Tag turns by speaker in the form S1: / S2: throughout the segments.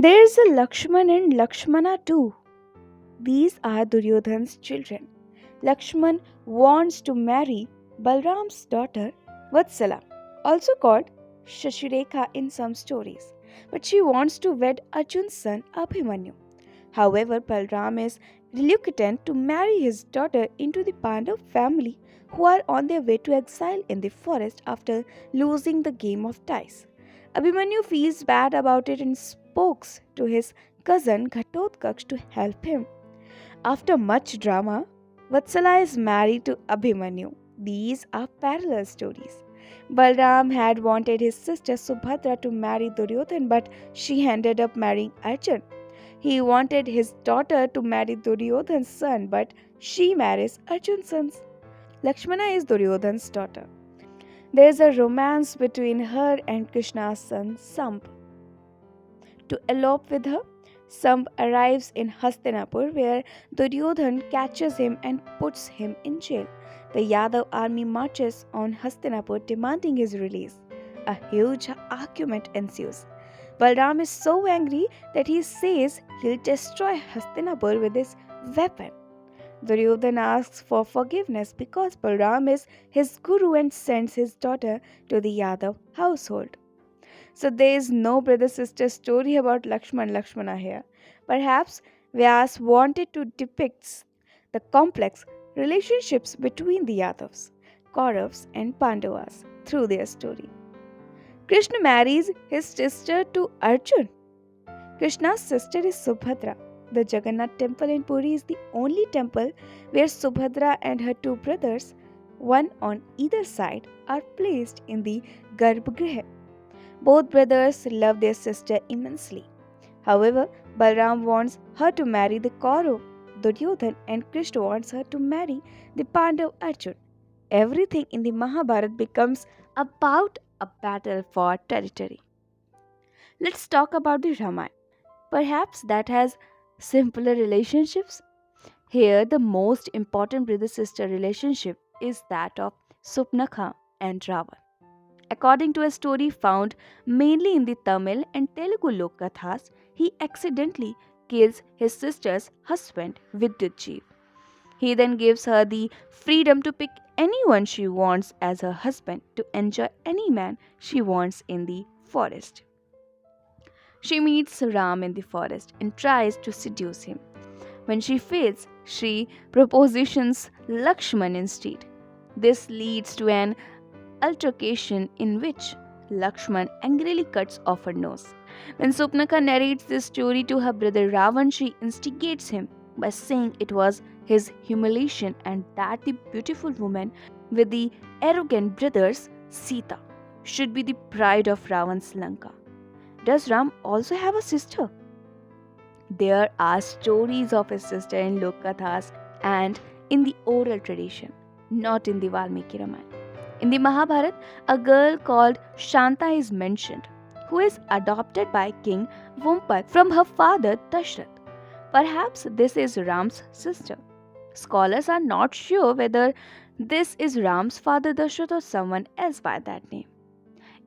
S1: There's a Lakshman and Lakshmana too. These are Duryodhan's children. Lakshman wants to marry Balram's daughter Vatsala, also called Shashirekha in some stories, but she wants to wed Arjun's son Abhimanyu. However, Balram is reluctant to marry his daughter into the Pandav family who are on their way to exile in the forest after losing the game of dice. Abhimanyu feels bad about it and spokes to his cousin Ghatotkacha to help him. After much drama, Vatsala is married to Abhimanyu. These are parallel stories. Balram had wanted his sister Subhadra to marry Duryodhan, but she ended up marrying Arjun. He wanted his daughter to marry Duryodhan's son, but she marries Arjun's son. Lakshmana is Duryodhan's daughter. There is a romance between her and Krishna's son Samb. To elope with her, Samb arrives in Hastinapur where Duryodhan catches him and puts him in jail. The Yadav army marches on Hastinapur demanding his release. A huge argument ensues. Balram is so angry that he says he'll destroy Hastinapur with his weapon. Duryodhan asks for forgiveness because Balram is his guru and sends his daughter to the Yadav household. So there is no brother sister story about Lakshmana here. Perhaps Vyas wanted to depict the complex relationships between the Yadavs, Kauravas, and Pandavas through their story. Krishna marries his sister to Arjun. Krishna's sister is Subhadra. The Jagannath temple in Puri is the only temple where Subhadra and her two brothers, one on either side, are placed in the Garbhagriha. Both brothers love their sister immensely. However, Balram wants her to marry the Kaurav Duryodhan and Krishna wants her to marry the Pandav Arjun. Everything in the Mahabharata becomes about a battle for territory. Let's talk about the Ramayana. Perhaps that has simpler relationships. Here, the most important brother sister relationship is that of Supnakha and Ravan. According to a story found mainly in the Tamil and Telugu Lokathas, he accidentally kills his sister's husband Vidyutjeev. He then gives her the freedom to pick anyone she wants as her husband to enjoy any man she wants in the forest. She meets Ram in the forest and tries to seduce him. When she fails, she propositions Lakshman instead. This leads to an altercation in which Lakshman angrily cuts off her nose. When Supnaka narrates this story to her brother Ravan, she instigates him by saying it was his humiliation and that the beautiful woman with the arrogant brothers, Sita, should be the pride of Ravan's Lanka. Does Ram also have a sister? There are stories of his sister in Lokathas and in the oral tradition, not in the Valmiki Ramayana. In the Mahabharata, a girl called Shanta is mentioned, who is adopted by King Vumpal from her father Dashrath. Perhaps this is Ram's sister. Scholars are not sure whether this is Ram's father Dashrath or someone else by that name.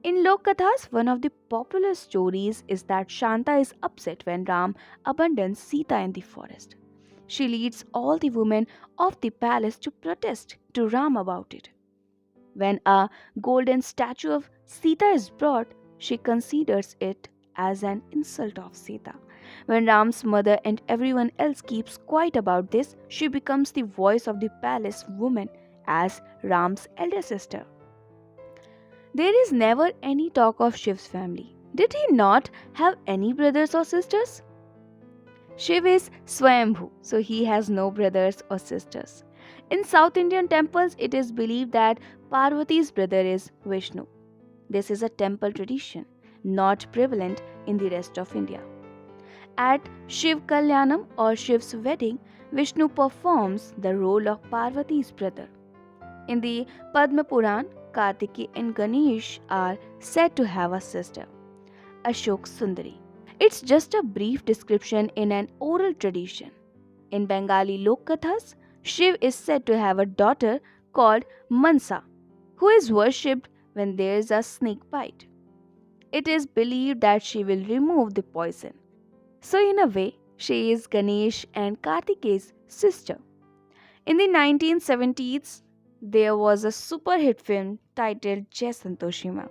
S1: In Lokathas, one of the popular stories is that Shanta is upset when Ram abandons Sita in the forest. She leads all the women of the palace to protest to Ram about it. When a golden statue of Sita is brought, she considers it as an insult of Sita. When Ram's mother and everyone else keeps quiet about this, she becomes the voice of the palace woman as Ram's elder sister. There is never any talk of Shiv's family. Did he not have any brothers or sisters? Shiv is Swayambhu, so he has no brothers or sisters. In South Indian temples, it is believed that Parvati's brother is Vishnu. This is a temple tradition, not prevalent in the rest of India. At Shiv Kalyanam or Shiv's wedding, Vishnu performs the role of Parvati's brother. In the Padma Puran, Kartiki and Ganesh are said to have a sister, Ashok Sundari. It's just a brief description in an oral tradition. In Bengali Lokathas, Shiv is said to have a daughter called Mansa, who is worshipped when there is a snake bite. It is believed that she will remove the poison. So, in a way, she is Ganesh and Kartikeya's sister. In the 1970s, there was a super hit film titled Jai Santoshima.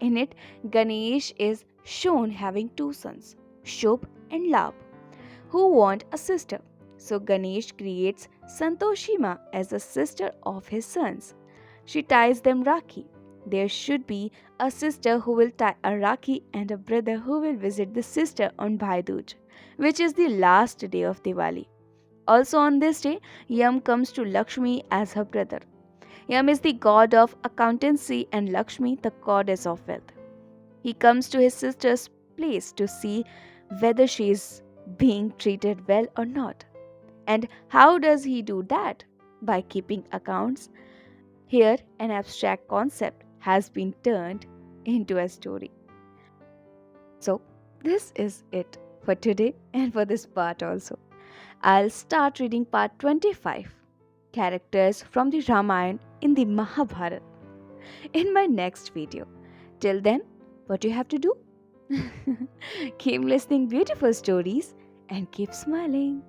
S1: In it, Ganesh is shown having two sons, Shubh and Labh, who want a sister. So Ganesh creates Santoshima as a sister of his sons. She ties them Rakhi. There should be a sister who will tie a Rakhi and a brother who will visit the sister on Bhai Dooj, which is the last day of Diwali. Also on this day, Yam comes to Lakshmi as her brother. Yam is the god of accountancy and Lakshmi the goddess of wealth. He comes to his sister's place to see whether she is being treated well or not. And how does he do that? By keeping accounts. Here, an abstract concept has been turned into a story. So, this is it for today and for this part also. I'll start reading part 25, characters from the Ramayana in the Mahabharata, in my next video. Till then, what do you have to do? Keep listening beautiful stories and keep smiling.